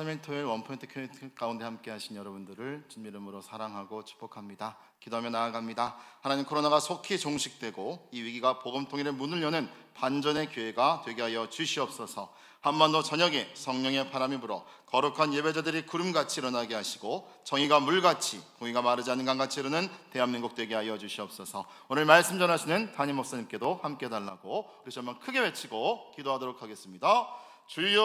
3일 토요일 원포인트 큐티 가운데 함께 하신 여러분들을 주님 이름으로 사랑하고 축복합니다. 기도하며 나아갑니다. 하나님, 코로나가 속히 종식되고 이 위기가 복음 통일의 문을 여는 반전의 기회가 되게 하여 주시옵소서. 한반도 전역에 성령의 바람이 불어 거룩한 예배자들이 구름같이 일어나게 하시고 정의가 물같이 공의가 마르지 않는 강같이 흐르는 대한민국 되게 하여 주시옵소서. 오늘 말씀 전하시는 담임 목사님께도 함께 달라고 우리 한번 크게 외치고 기도하도록 하겠습니다. 주여,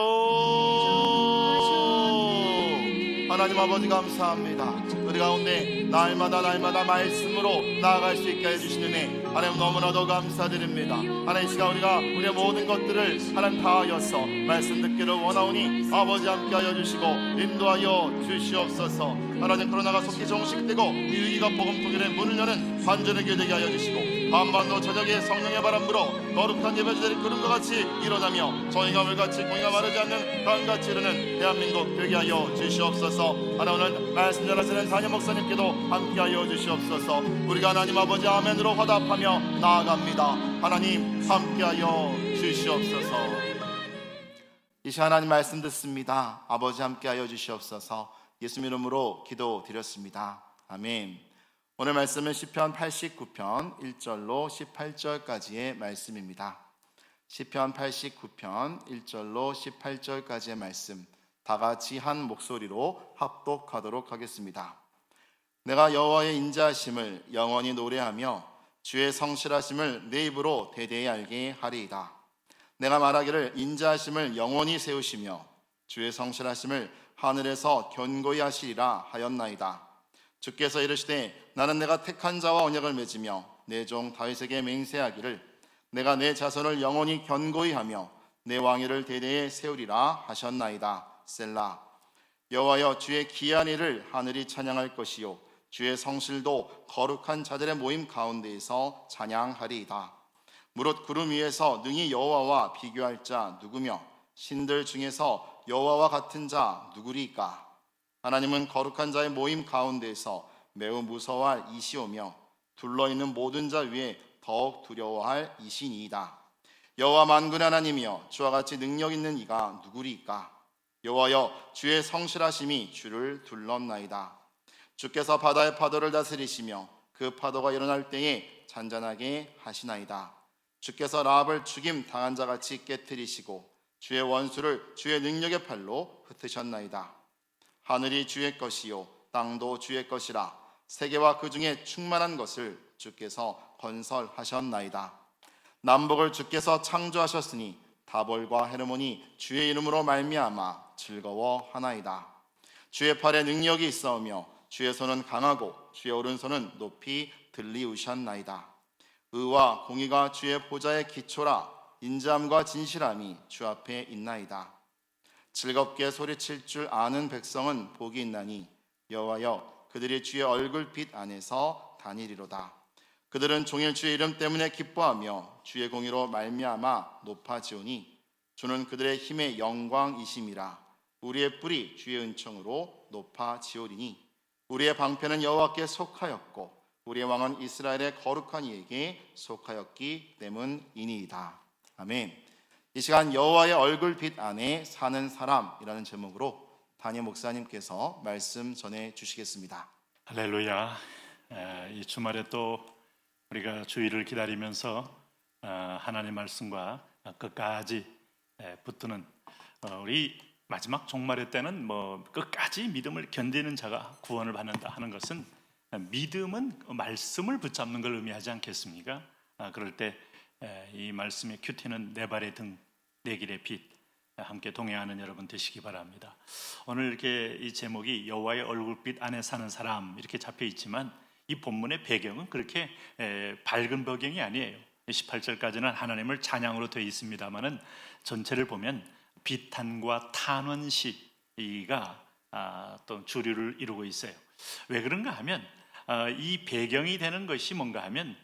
하나님 아버지 감사합니다. 우리 가운데 날마다 말씀으로 나아갈 수 있게 해주시는 애 하나님 너무나도 감사드립니다. 하나님, 이 시간 우리가 우리의 모든 것들을 하나님 다하여서 말씀 듣기를 원하오니 아버지 함께하여 주시고 인도하여 주시옵소서. 하나님, 코로나가 속히 종식되고 이 위기가 복음 통일의 문을 여는 반전의 기회 되게 하여 주시고 한반도 저녁에 성령의 바람 불어 거룩한 예배자들이 구름과 같이 일어나며 정의가 물같이 공의가 마르지 않는 강같이 흐르는 대한민국 되게 하여 주시옵소서. 하나님, 말씀 전하시는 담임 목사님께도 함께하여 주시옵소서. 우리가 하나님 아버지 아멘으로 화답하며 나아갑니다. 하나님 함께하여 주시옵소서. 이 시간 하나님 말씀 듣습니다. 아버지 함께하여 주시옵소서. 예수 이름으로 기도드렸습니다. 아멘. 오늘 말씀은 시편 89편 1절로 18절까지의 말씀입니다. 시편 89편 1절로 18절까지의 말씀 다 같이 한 목소리로 합독하도록 하겠습니다. 내가 여호와의 인자하심을 영원히 노래하며 주의 성실하심을 내 입으로 대대히 알게 하리이다. 내가 말하기를 인자하심을 영원히 세우시며 주의 성실하심을 하늘에서 견고히 하시리라 하였나이다. 주께서 이르시되 나는 내가 택한 자와 언약을 맺으며 내 종 다윗에게 맹세하기를 내가 내 자손을 영원히 견고히 하며 내 왕위를 대대에 세우리라 하셨나이다. 셀라. 여호와여, 주의 기이한 일을 하늘이 찬양할 것이요 주의 성실도 거룩한 자들의 모임 가운데에서 찬양하리이다. 무릇 구름 위에서 능히 여호와와 비교할 자 누구며 신들 중에서 여호와와 같은 자 누구리까? 하나님은 거룩한 자의 모임 가운데에서 매우 무서워할 이시오며 둘러있는 모든 자 위에 더욱 두려워할 이시니이다. 여호와 만군의 하나님이여, 주와 같이 능력 있는 이가 누구리까? 여호와여, 주의 성실하심이 주를 둘렀나이다. 주께서 바다의 파도를 다스리시며 그 파도가 일어날 때에 잔잔하게 하시나이다. 주께서 라합을 죽임 당한 자같이 깨뜨리시고 주의 원수를 주의 능력의 팔로 흩으셨나이다. 하늘이 주의 것이요 땅도 주의 것이라. 세계와 그 중에 충만한 것을 주께서 건설하셨나이다. 남북을 주께서 창조하셨으니 다볼과 헤르몬이 주의 이름으로 말미암아 즐거워하나이다. 주의 팔에 능력이 있사오며 주의 손은 강하고 주의 오른손은 높이 들리우셨나이다. 의와 공의가 주의 보좌의 기초라. 인자함과 진실함이 주 앞에 있나이다. 즐겁게 소리칠 줄 아는 백성은 복이 있나니 여호와여, 그들이 주의 얼굴빛 안에서 다니리로다. 그들은 종일 주의 이름 때문에 기뻐하며 주의 공의로 말미암아 높아지오니 주는 그들의 힘의 영광이심이라. 우리의 뿔이 주의 은총으로 높아지오리니 우리의 방패는 여호와께 속하였고 우리의 왕은 이스라엘의 거룩한 이에게 속하였기 때문이니이다. 아멘. 이 시간 여호와의 얼굴빛 안에 사는 사람이라는 제목으로 담임 목사님께서 말씀 전해 주시겠습니다. 할렐루야. 이 주말에 또 우리가 주일을 기다리면서 하나님의 말씀과 끝까지 붙드는 우리 마지막 종말의 때는 끝까지 믿음을 견디는 자가 구원을 받는다 하는 것은 믿음은 말씀을 붙잡는 걸 의미하지 않겠습니까? 그럴 때 이 말씀의 큐티는 내 발의 등, 내 길의 빛, 함께 동행하는 여러분 되시기 바랍니다. 오늘 이렇게 이 제목이 여호와의 얼굴빛 안에 사는 사람 이렇게 잡혀 있지만 이 본문의 배경은 그렇게 밝은 배경이 아니에요. 18절까지는 하나님을 찬양으로 되어 있습니다만은 전체를 보면 비탄과 탄원 시가 또 주류를 이루고 있어요. 왜 그런가 하면 이 배경이 되는 것이 뭔가 하면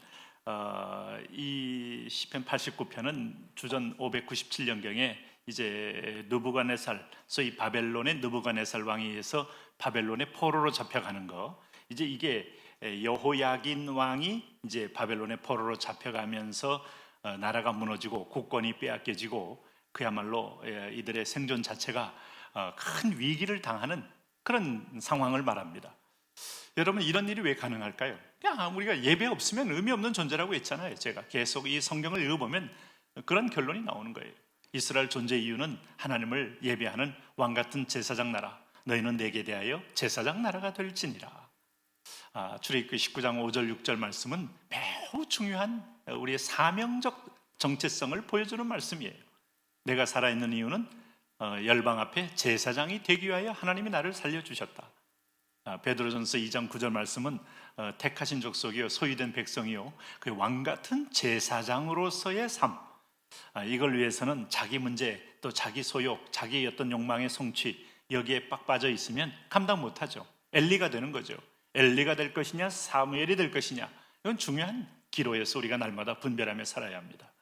이 시편 89편은 주전 597년경에 이제 느부갓네살, 소위 바벨론의 느부갓네살 왕에 의해서 바벨론의 포로로 잡혀가는 거, 이제 이게 여호야긴 왕이 이제 바벨론의 포로로 잡혀가면서 나라가 무너지고 국권이 빼앗겨지고 그야말로 이들의 생존 자체가 큰 위기를 당하는 그런 상황을 말합니다. 여러분, 이런 일이 왜 가능할까요? 그냥 우리가 예배 없으면 의미 없는 존재라고 했잖아요. 제가 계속 이 성경을 읽어보면 그런 결론이 나오는 거예요. 이스라엘 존재 이유는 하나님을 예배하는 왕같은 제사장 나라, 너희는 내게 대하여 제사장 나라가 될지니라. 출애굽기 19장 5절 6절 말씀은 매우 중요한 우리의 사명적 정체성을 보여주는 말씀이에요. 내가 살아있는 이유는 열방 앞에 제사장이 되기 위하여 하나님이 나를 살려주셨다. 베드로전서 2장 9절 말씀은 택하신 족속이요 소유된 백성이요 그 왕같은 제사장으로서의 삶, 이걸 위해서는 자기 문제 또 자기 소욕, 자기의 어떤 욕망의 성취 여기에 빡 빠져 있으면 감당 못하죠. 엘리가 되는 거죠. 엘리가 될 것이냐 사무엘이 될 것이냐, 이건 중요한 기로에서 우리가 날마다 분별하며 살아야 합니다.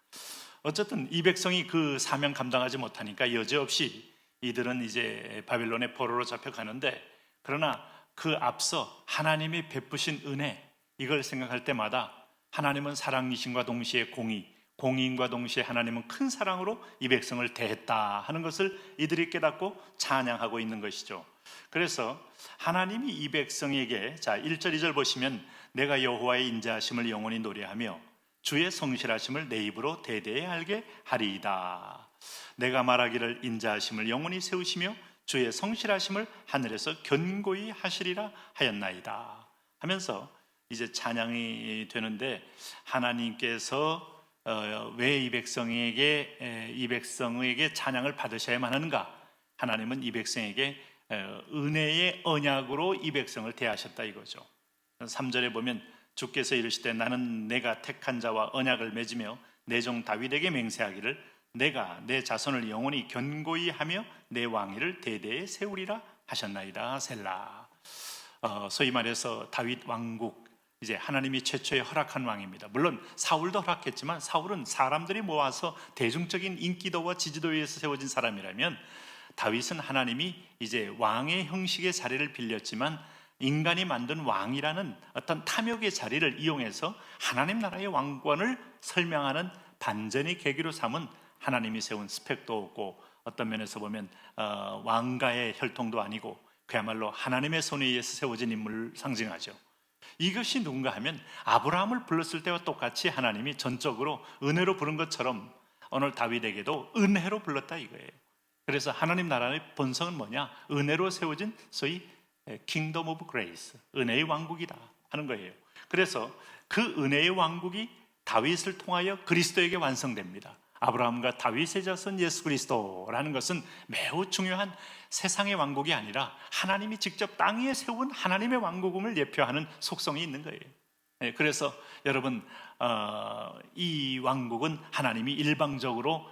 어쨌든 이 백성이 그 사명 감당하지 못하니까 여지없이 이들은 이제 바빌론의 포로로 잡혀가는데, 그러나 그 앞서 하나님이 베푸신 은혜, 이걸 생각할 때마다 하나님은 사랑이신과 동시에 공의인과 동시에 하나님은 큰 사랑으로 이 백성을 대했다 하는 것을 이들이 깨닫고 찬양하고 있는 것이죠. 그래서 하나님이 이 백성에게, 자 1절 2절 보시면 내가 여호와의 인자하심을 영원히 노래하며 주의 성실하심을 내 입으로 대대에 알게 하리이다. 내가 말하기를 인자하심을 영원히 세우시며 주의 성실하심을 하늘에서 견고히 하시리라 하였나이다 하면서 이제 찬양이 되는데, 하나님께서 왜 이 백성에게 찬양을 받으셔야만 하는가? 하나님은 이 백성에게 은혜의 언약으로 이 백성을 대하셨다 이거죠. 3절에 보면 주께서 이르시되 나는 내가 택한 자와 언약을 맺으며 내 종 다윗에게 맹세하기를 내가 내 자손을 영원히 견고히 하며 내 왕위를 대대에 세우리라 하셨나이다. 셀라. 소위 말해서 다윗 왕국, 이제 하나님이 최초에 허락한 왕입니다. 물론 사울도 허락했지만 사울은 사람들이 모아서 대중적인 인기도와 지지도에 의해서 세워진 사람이라면, 다윗은 하나님이 이제 왕의 형식의 자리를 빌렸지만 인간이 만든 왕이라는 어떤 탐욕의 자리를 이용해서 하나님 나라의 왕권을 설명하는 반전의 계기로 삼은, 하나님이 세운 스펙도 없고 어떤 면에서 보면 왕가의 혈통도 아니고 그야말로 하나님의 손에 의해서 세워진 인물을 상징하죠. 이것이 누군가 하면 아브라함을 불렀을 때와 똑같이 하나님이 전적으로 은혜로 부른 것처럼 오늘 다윗에게도 은혜로 불렀다 이거예요. 그래서 하나님 나라의 본성은 뭐냐? 은혜로 세워진 소위 킹덤 오브 그레이스, 은혜의 왕국이다 하는 거예요. 그래서 그 은혜의 왕국이 다윗을 통하여 그리스도에게 완성됩니다. 아브라함과 다윗의 자손 예수 그리스도라는 것은 매우 중요한 세상의 왕국이 아니라 하나님이 직접 땅 위에 세운 하나님의 왕국임을 예표하는 속성이 있는 거예요. 그래서 여러분, 이 왕국은 하나님이 일방적으로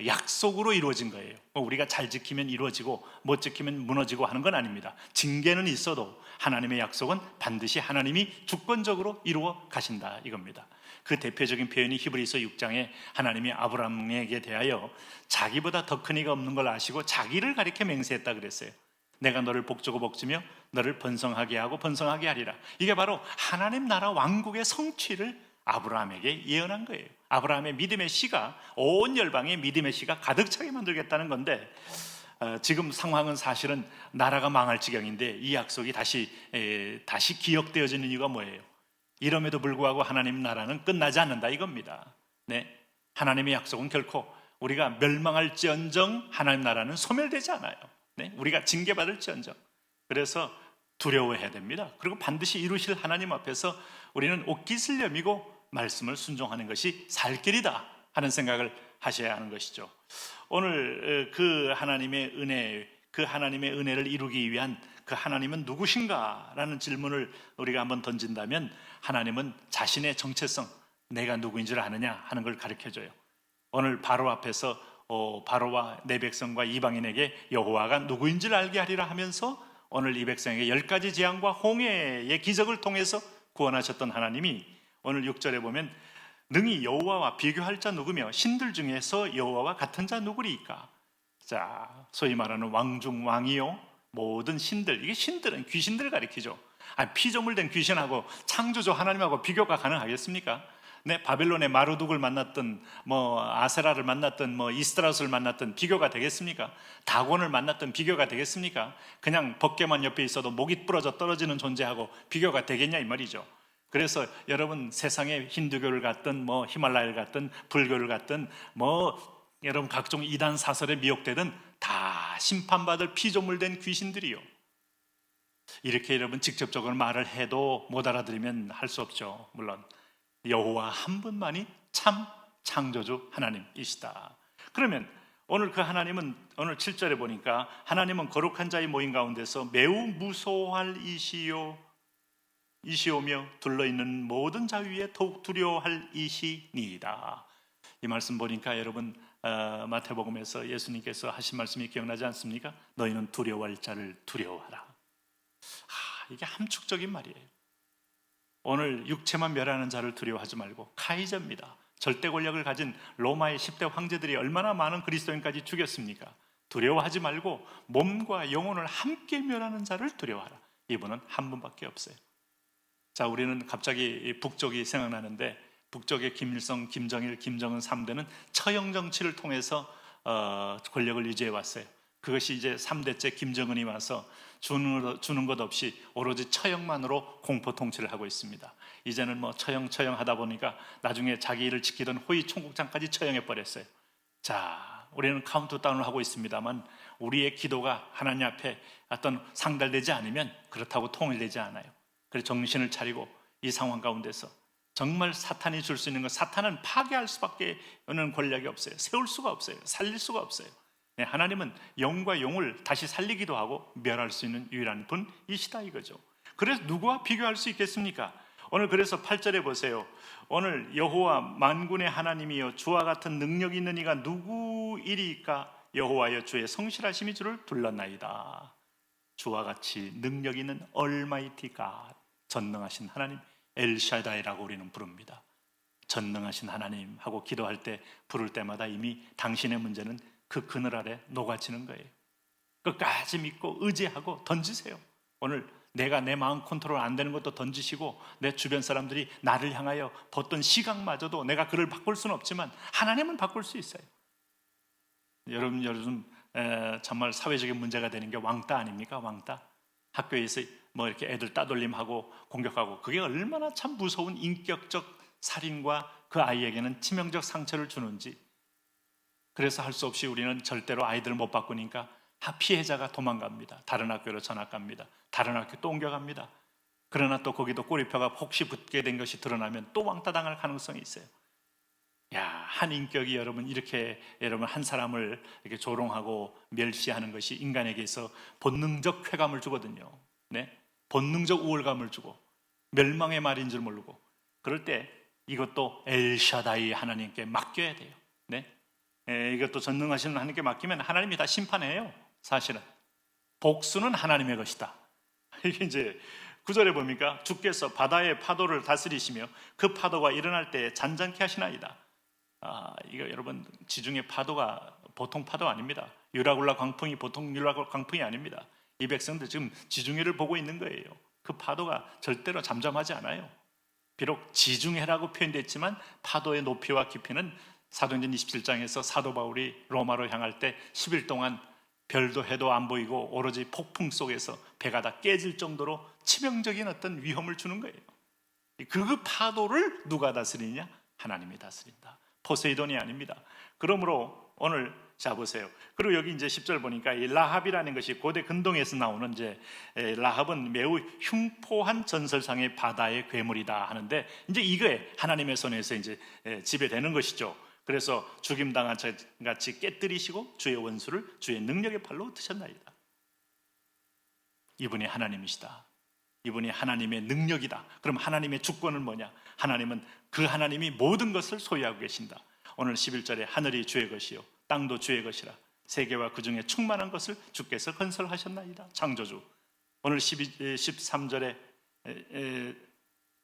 약속으로 이루어진 거예요. 우리가 잘 지키면 이루어지고 못 지키면 무너지고 하는 건 아닙니다. 징계는 있어도 하나님의 약속은 반드시 하나님이 주권적으로 이루어 가신다 이겁니다. 그 대표적인 표현이 히브리서 6장에 하나님이 아브라함에게 대하여 자기보다 더 큰 이가 없는 걸 아시고 자기를 가리켜 맹세했다 그랬어요. 내가 너를 복주고 복주며 너를 번성하게 하고 번성하게 하리라. 이게 바로 하나님 나라 왕국의 성취를 아브라함에게 예언한 거예요. 아브라함의 믿음의 씨가 온 열방에 믿음의 씨가 가득 차게 만들겠다는 건데, 지금 상황은 사실은 나라가 망할 지경인데 이 약속이 다시 기억되어지는 이유가 뭐예요? 이럼에도 불구하고 하나님 나라는 끝나지 않는다 이겁니다. 네, 하나님의 약속은 결코 우리가 멸망할지언정 하나님 나라는 소멸되지 않아요. 네, 우리가 징계받을지언정. 그래서 두려워해야 됩니다. 그리고 반드시 이루실 하나님 앞에서 우리는 옷깃을 여미고 말씀을 순종하는 것이 살 길이다 하는 생각을 하셔야 하는 것이죠. 오늘 그 하나님의 은혜를 이루기 위한 그 하나님은 누구신가? 라는 질문을 우리가 한번 던진다면, 하나님은 자신의 정체성, 내가 누구인 줄 아느냐 하는 걸 가르쳐줘요. 오늘 바로 앞에서 바로와 내 백성과 이방인에게 여호와가 누구인 줄 알게 하리라 하면서 오늘 이 백성에게 10가지 재앙과 홍해의 기적을 통해서 구원하셨던 하나님이 오늘 6절에 보면 능히 여호와와 비교할 자 누구며 신들 중에서 여호와와 같은 자 누구리이까? 자, 소위 말하는 왕중 왕이요 모든 신들, 이게 신들은 귀신들을 가리키죠. 피조물된 귀신하고 창조주 하나님하고 비교가 가능하겠습니까? 네, 바벨론의 마르둑을 만났던 뭐 아세라를 만났던 뭐 이스드라스를 만났던 비교가 되겠습니까? 다곤을 만났던 비교가 되겠습니까? 그냥 법궤만 옆에 있어도 목이 부러져 떨어지는 존재하고 비교가 되겠냐 이 말이죠. 그래서 여러분 세상에 힌두교를 갔든 뭐 히말라야를 갔든 불교를 갔든 뭐 여러분 각종 이단 사설에 미혹되든 다 심판받을 피조물된 귀신들이요. 이렇게 여러분 직접적으로 말을 해도 못 알아들으면 할 수 없죠. 물론 여호와 한 분만이 참 창조주 하나님이시다. 그러면 오늘 그 하나님은 오늘 7절에 보니까 하나님은 거룩한 자의 모임 가운데서 매우 무서워할 이시오며 둘러있는 모든 자 위에 더욱 두려워할 이시니이다. 이 말씀 보니까 여러분 마태복음에서 예수님께서 하신 말씀이 기억나지 않습니까? 너희는 두려워할 자를 두려워하라. 이게 함축적인 말이에요. 오늘 육체만 멸하는 자를 두려워하지 말고 카이저입니다. 절대 권력을 가진 로마의 10대 황제들이 얼마나 많은 그리스도인까지 죽였습니까? 두려워하지 말고 몸과 영혼을 함께 멸하는 자를 두려워하라. 이분은 한 분밖에 없어요. 자, 우리는 갑자기 북쪽이 생각나는데 북쪽의 김일성, 김정일, 김정은 3대는 처형 정치를 통해서 권력을 유지해 왔어요. 그것이 이제 3대째 김정은이 와서 주는 것 없이 오로지 처형만으로 공포 통치를 하고 있습니다. 이제는 뭐 처형 하다 보니까 나중에 자기 일을 지키던 호위 총국장까지 처형해 버렸어요. 자, 우리는 카운트다운을 하고 있습니다만 우리의 기도가 하나님 앞에 어떤 상달되지 않으면 그렇다고 통일되지 않아요. 그래서 정신을 차리고 이 상황 가운데서 정말 사탄이 줄 수 있는 건 사탄은 파괴할 수밖에 는 권력이 없어요. 세울 수가 없어요. 살릴 수가 없어요. 네, 하나님은 영과 용을 다시 살리기도 하고 멸할 수 있는 유일한 분이시다 이거죠. 그래서 누구와 비교할 수 있겠습니까? 오늘 그래서 8절에 보세요. 오늘 여호와 만군의 하나님이여 주와 같은 능력이 있는 이가 누구이리까? 여호와여 주의 성실하심이 주를 둘렀나이다. 주와 같이 능력 있는 얼마이티 갓, 전능하신 하나님 엘샤다이라고 우리는 부릅니다. 전능하신 하나님 하고 기도할 때 부를 때마다 이미 당신의 문제는 그 그늘 아래 녹아지는 거예요. 끝까지 믿고 의지하고 던지세요. 오늘 내가 내 마음 컨트롤 안 되는 것도 던지시고 내 주변 사람들이 나를 향하여 벗던 시각마저도 내가 그를 바꿀 수는 없지만 하나님은 바꿀 수 있어요. 여러분 요즘 정말 사회적인 문제가 되는 게 왕따 아닙니까? 왕따. 학교에서 뭐 이렇게 애들 따돌림하고 공격하고 그게 얼마나 참 무서운 인격적 살인과 그 아이에게는 치명적 상처를 주는지. 그래서 할 수 없이 우리는 절대로 아이들을 못 바꾸니까 피해자가 도망갑니다. 다른 학교로 전학 갑니다. 다른 학교 또 옮겨갑니다. 그러나 또 거기도 꼬리표가 혹시 붙게 된 것이 드러나면 또 왕따 당할 가능성이 있어요. 한 인격이 여러분 이렇게 여러분 한 사람을 이렇게 조롱하고 멸시하는 것이 인간에게 있어 본능적 쾌감을 주거든요. 네? 본능적 우월감을 주고 멸망의 말인 줄 모르고 그럴 때 이것도 엘샤다이 하나님께 맡겨야 돼요. 네? 이것도 전능하시는 하나님께 맡기면 하나님이 다 심판해요. 사실은 복수는 하나님의 것이다. 이게 이제 9절에 보니까 주께서 바다의 파도를 다스리시며 그 파도가 일어날 때 잔잔케 하시나이다. 이거 여러분 지중해 파도가 보통 파도 아닙니다. 유라굴라 광풍이 보통 유라굴라 광풍이 아닙니다. 이 백성들 지금 지중해를 보고 있는 거예요. 그 파도가 절대로 잠잠하지 않아요. 비록 지중해라고 표현됐지만 파도의 높이와 깊이는 사도행전 27장에서 사도 바울이 로마로 향할 때 10일 동안 별도 해도 안 보이고 오로지 폭풍 속에서 배가 다 깨질 정도로 치명적인 어떤 위험을 주는 거예요. 그 파도를 누가 다스리냐? 하나님이 다스린다. 포세이돈이 아닙니다. 그러므로 오늘 자 보세요. 그리고 여기 이제 10절 보니까 이 라합이라는 것이 고대 근동에서 나오는 이제 라합은 매우 흉포한 전설상의 바다의 괴물이다 하는데 이제 이거에 하나님의 손에서 이제 지배되는 것이죠. 그래서 죽임당한 자 같이 깨뜨리시고 주의 원수를 주의 능력의 팔로 드셨나이다. 이분이 하나님이시다. 이분이 하나님의 능력이다. 그럼 하나님의 주권은 뭐냐? 하나님은 그 하나님이 모든 것을 소유하고 계신다. 오늘 11절에 하늘이 주의 것이요 땅도 주의 것이라 세계와 그 중에 충만한 것을 주께서 건설하셨나이다. 창조주. 오늘 13절에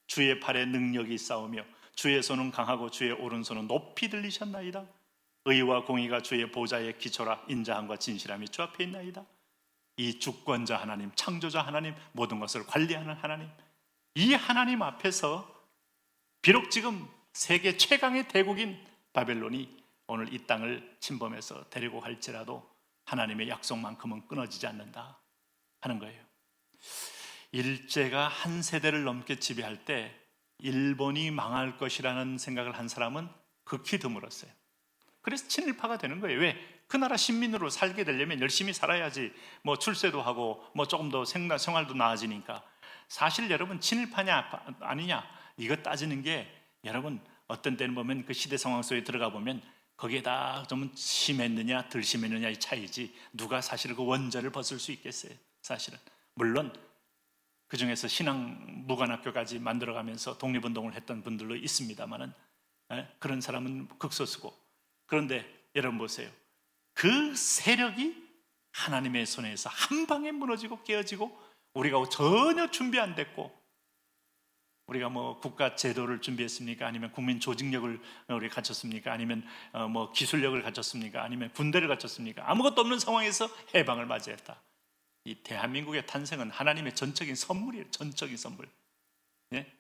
주의 팔에 능력이 있사오며 주의 손은 강하고 주의 오른손은 높이 들리셨나이다. 의와 공의가 주의 보좌의 기초라 인자함과 진실함이 주 앞에 있나이다. 이 주권자 하나님, 창조자 하나님, 모든 것을 관리하는 하나님, 이 하나님 앞에서 비록 지금 세계 최강의 대국인 바벨론이 오늘 이 땅을 침범해서 데리고 갈지라도 하나님의 약속만큼은 끊어지지 않는다 하는 거예요. 일제가 한 세대를 넘게 지배할 때 일본이 망할 것이라는 생각을 한 사람은 극히 드물었어요. 그래서 친일파가 되는 거예요. 왜? 그 나라 시민으로 살게 되려면 열심히 살아야지, 뭐 출세도 하고 뭐 조금 더 생활도 나아지니까. 사실 여러분, 친일파냐 아니냐 이거 따지는 게, 여러분 어떤 때는 보면 그 시대 상황 속에 들어가 보면 거기에다 좀 심했느냐 덜 심했느냐의 차이지, 누가 사실 그 원죄를 벗을 수 있겠어요. 사실은 물론 그 중에서 신앙 무관학교까지 만들어가면서 독립운동을 했던 분들도 있습니다만은, 그런 사람은 극소수고. 그런데 여러분 보세요, 그 세력이 하나님의 손에서 한 방에 무너지고 깨어지고, 우리가 전혀 준비 안 됐고, 우리가 뭐 국가 제도를 준비했습니까? 아니면 국민 조직력을 우리 갖췄습니까? 아니면 뭐 기술력을 갖췄습니까? 아니면 군대를 갖췄습니까? 아무것도 없는 상황에서 해방을 맞이했다. 이 대한민국의 탄생은 하나님의 전적인 선물이에요. 전적인 선물. 예?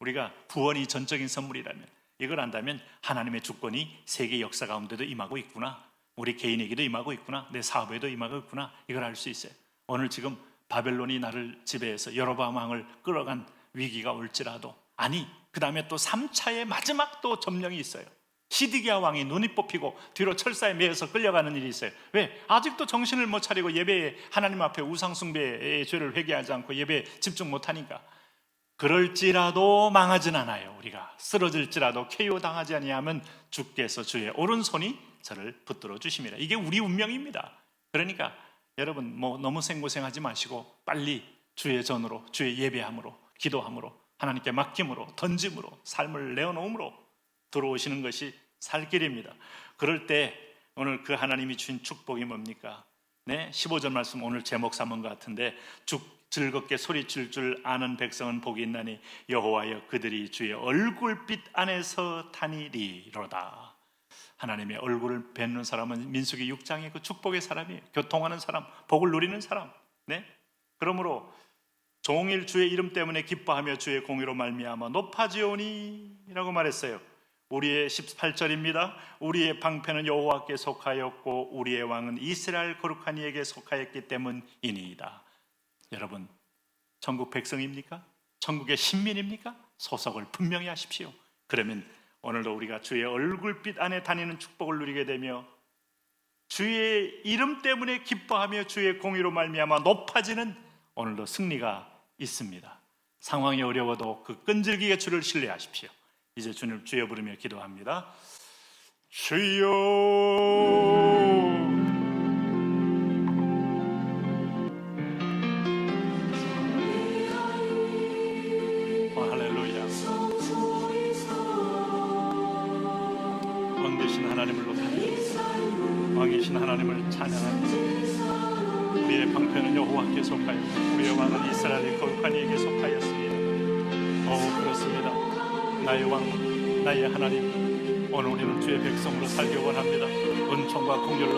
우리가 구원이 전적인 선물이라면, 이걸 안다면 하나님의 주권이 세계 역사 가운데도 임하고 있구나, 우리 개인에게도 임하고 있구나, 내 사업에도 임하고 있구나, 이걸 알 수 있어요. 오늘 지금 바벨론이 나를 지배해서 여로보암 왕을 끌어간 위기가 올지라도, 아니 그 다음에 또 3차의 마지막 또 점령이 있어요. 시드기야 왕이 눈이 뽑히고 뒤로 철사에 매여서 끌려가는 일이 있어요. 왜? 아직도 정신을 못 차리고 예배에, 하나님 앞에 우상숭배의 죄를 회개하지 않고 예배에 집중 못하니까. 그럴지라도 망하진 않아요. 우리가 쓰러질지라도 KO 당하지 아니하면 주께서 주의 오른손이 저를 붙들어 주심이라. 이게 우리 운명입니다. 그러니까 여러분 뭐 너무 생고생하지 마시고 빨리 주의 전으로, 주의 예배함으로, 기도함으로, 하나님께 맡김으로, 던짐으로, 삶을 내어놓음으로 들어오시는 것이 살 길입니다. 그럴 때 오늘 그 하나님이 주신 축복이 뭡니까? 네, 15절 말씀 오늘 제목 삼은 것 같은데, 즐겁게 소리칠 줄 아는 백성은 복이 있나니 여호와여 그들이 주의 얼굴빛 안에서 다니리로다. 하나님의 얼굴을 뵙는 사람은 민수기 6장의 그 축복의 사람이에요. 교통하는 사람, 복을 누리는 사람. 네? 그러므로 종일 주의 이름 때문에 기뻐하며 주의 공의로 말미암아 높아지오니 라고 말했어요. 우리의 18절입니다. 우리의 방패는 여호와께 속하였고 우리의 왕은 이스라엘 거룩한 이에게 속하였기 때문이니이다. 여러분, 천국 백성입니까? 천국의 신민입니까? 소속을 분명히 하십시오. 그러면 오늘도 우리가 주의 얼굴빛 안에 다니는 축복을 누리게 되며 주의 이름 때문에 기뻐하며 주의 공의로 말미암아 높아지는 오늘도 승리가 있습니다. 상황이 어려워도 그 끈질기게 주를 신뢰하십시오. 이제 주님 주여 부르며 기도합니다. 주여, 할렐루야. 왕 되신 하나님을 높입니다. 왕이신 하나님을 찬양합니다. 우리의 방패는 여호와께 속하여 우리의 왕은 이스라엘의 거룩한 이에게 속하였습니다. 그렇습니다. 나의 왕, 나의 하나님, 오늘 우리는 주의 백성으로 살기 원합니다. 은총과 긍휼을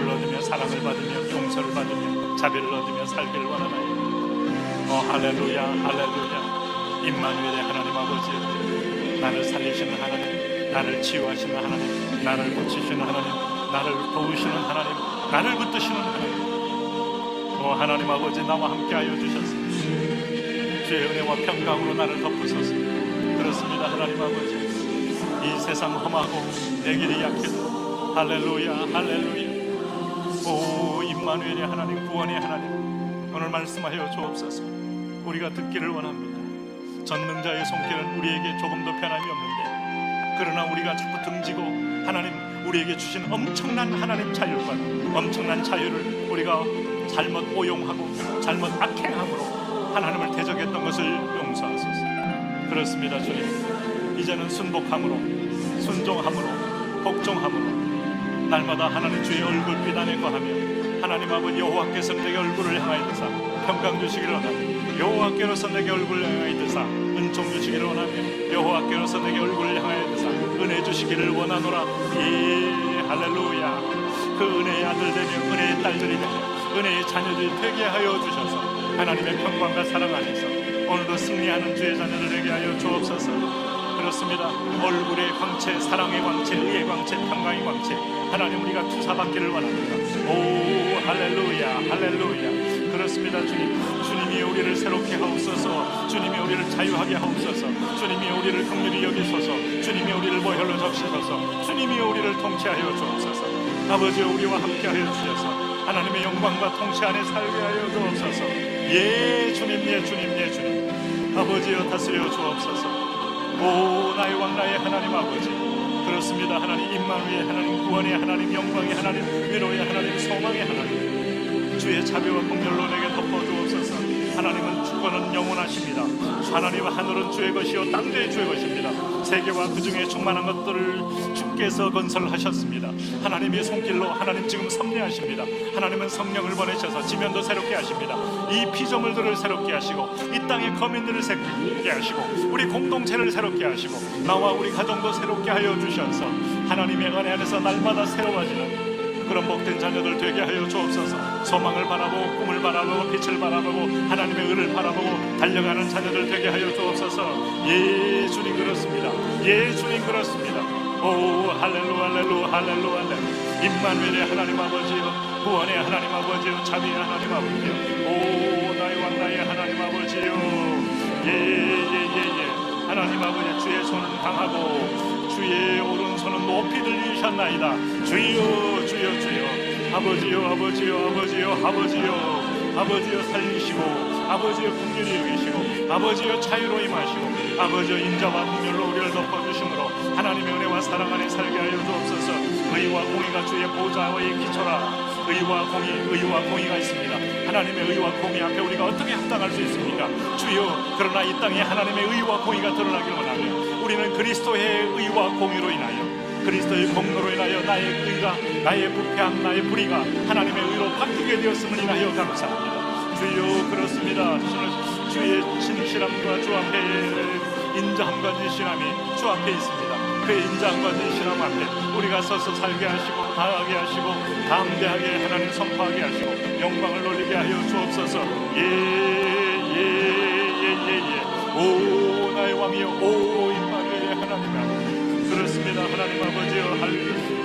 얻으며 사랑을 받으며 용서를 받으며 자비를 얻으며 살기를 원하나이다. 할렐루야, 할렐루야. 임마누엘의 하나님 아버지, 나를 살리시는 하나님, 나를 치유하시는 하나님, 나를 고치시는 하나님, 나를 도우시는 하나님, 나를 붙드시는 하나님, 하나님 아버지, 나와 함께하여 주셨습니다. 주의 은혜와 평강으로 나를 덮으소서. 그렇습니다. 하나님 아버지, 이 세상 험하고 내 길이 약해도 할렐루야, 할렐루야. 임마누엘의 하나님, 구원의 하나님, 오늘 말씀하여 주옵소서. 우리가 듣기를 원합니다. 전능자의 손길은 우리에게 조금도 변함이 없는데, 그러나 우리가 자꾸 등지고 하나님 우리에게 주신 엄청난 하나님 자율과 엄청난 자유를 우리가 잘못 오용하고 잘못 악행함으로 하나님을 대적했던 것을 용서하소서. 그렇습니다. 주님, 이제는 순복함으로, 순종함으로, 복종함으로 날마다 하나님 주의 얼굴빛 안에 거하며 하나님 아버지 여호와께서 내게 얼굴을 향하여 드사 평강 주시기를 원하며, 여호와께로서 내게 얼굴을 향하여 드사 은총 주시기를 원하며, 여호와께로서 내게 얼굴을 향하여 드사 은혜 주시기를 원하노라. 할렐루야. 그 은혜의 아들 되며 은혜의 딸들이 되며 은혜의 자녀들이 되게 하여 주셔서 하나님의 평강과 사랑 안에서 오늘도 승리하는 주의 자녀들 되게 하여 주옵소서. 그렇습니다. 얼굴의 광채, 사랑의 광채, 의의 광채, 평강의 광채, 하나님 우리가 투사받기를 원합니다. 오 할렐루야, 할렐루야. 그렇습니다. 주님이 우리를 새롭게 하옵소서. 주님이 우리를 자유하게 하옵소서. 주님이 우리를 긍휼히 여기소서. 주님이 우리를 보혈로 적시소서. 주님이 우리를 통치하여 주옵소서. 아버지 우리와 함께하여 주셔서 하나님의 영광과 통치 안에 살게 하여 주옵소서. 예 주님, 예 주님, 예 주님. 아버지여 다스려 주옵소서. 오 나의 왕, 나의 하나님 아버지. 그렇습니다. 하나님 임마누엘 하나님, 구원의 하나님, 영광의 하나님, 위로의 하나님, 소망의 하나님, 주의 자비와 긍휼로 내게 덮어주옵소서. 하나님은 주권은 영원하십니다. 하나님 하늘은 주의 것이요 땅도 주의 것입니다. 세계와 그 중에 충만한 것들을 주께서 건설하셨습니다. 하나님의 손길로 하나님 지금 섭리하십니다. 하나님은 성령을 보내셔서 지면도 새롭게 하십니다. 이 피조물들을 새롭게 하시고 이 땅의 거민들을 새롭게 하시고 우리 공동체를 새롭게 하시고 나와 우리 가정도 새롭게 하여 주셔서 하나님의 은혜 안에서 날마다 새로워지는 그런 복된 자녀들 되게 하여 주옵소서. 소망을 바라보고 꿈을 바라보고 빛을 바라보고 하나님의 은을 바라보고 달려가는 자녀들 되게 하여 주옵소서. 예 주님 그렇습니다. 예 주님 그렇습니다. 오 할렐루야, 할렐루야, 할렐루야, 할렐루야. 임마누엘의 하나님 아버지요, 구원의 하나님 아버지요, 자비의 하나님 아버지요, 오 나의 왕, 나의 하나님 아버지요. 예 하나님 아버지, 주의 손은 강하고 주의 오른손은 높이 들리셨나이다. 주여 주여 주여. 아버지여 아버지여 아버지여 아버지여 아버지여 살리시고 아버지여 긍휼히 여기시고 아버지여 자유로 임하시고 아버지여 인자와 긍휼로 우리를 덮어주심으로 하나님의 은혜와 사랑 안에 살게 하여 주옵소서. 의와 공의가 주의 보좌의 기초라. 의와 공의가 있습니다. 하나님의 의와 공의 앞에 우리가 어떻게 합당할 수 있습니까? 주여, 그러나 이 땅에 하나님의 의와 공의가 드러나길 원하며 우리는 그리스도의 의와 공의로 인하여 그리스도의 공로로 인하여 나의 의가, 나의 부패함, 나의 불의가 하나님의 의로 바뀌게 되었음을 인하여 감사합니다. 주여 그렇습니다. 주의 진실함과 주 앞에 인자함과 진실함이 주 앞에 있습니다. 그의 인자함과 진실함 앞에 우리가 서서 살게 하시고 다하게 하시고 담대하게 하나님 선포하게 하시고 영광을 돌리게 하여 주옵소서. 오 나의 왕이여, 오 임마누엘의 하나님. 그렇습니다. 하나님 아버지여,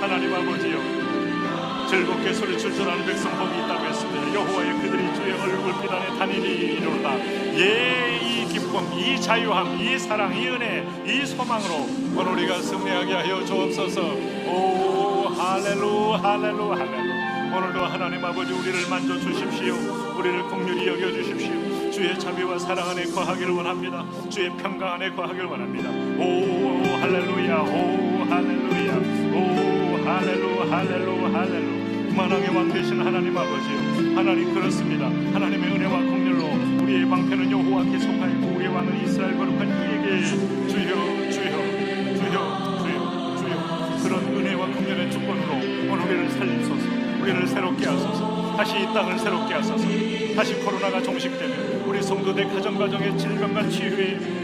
하나님 아버지여, 즐겁게 소리칠 줄 아는 백성 복이 있다고 했습니다. 여호와의 그들이 주의 얼굴빛 안에 다니니 이르노라. 이 기쁨, 이 자유함, 이 사랑, 이 은혜, 이 소망으로 오늘 우리가 승리하게 하여 주옵소서. 오 할렐루야, 할렐루야, 할렐루야. 오늘도 하나님 아버지 우리를 만져 주십시오. 우리를 긍휼히 여겨 주십시오. 주의 자비와 사랑 안에 거하기를 원합니다. 주의 평강 안에 거하기를 원합니다. 오 할렐루야, 오 할렐루야, 오 할렐루야, 할렐루야, 할렐루야. 만왕의 왕 되신 하나님 아버지요, 하나님 그렇습니다. 하나님의 은혜와 긍휼로 우리의 방패는 여호와께 속하였고 우리의 왕은 이스라엘 거룩한 이에게 주여 주여 주여 주여 주여. 그런 은혜와 긍휼의 주권으로 오늘 우리를 살리소서. 우리를 새롭게 하소서. 다시 이 땅을 새롭게 하소서. 다시 코로나가 종식되면 우리 성도들 가정가정의 질병과 치유의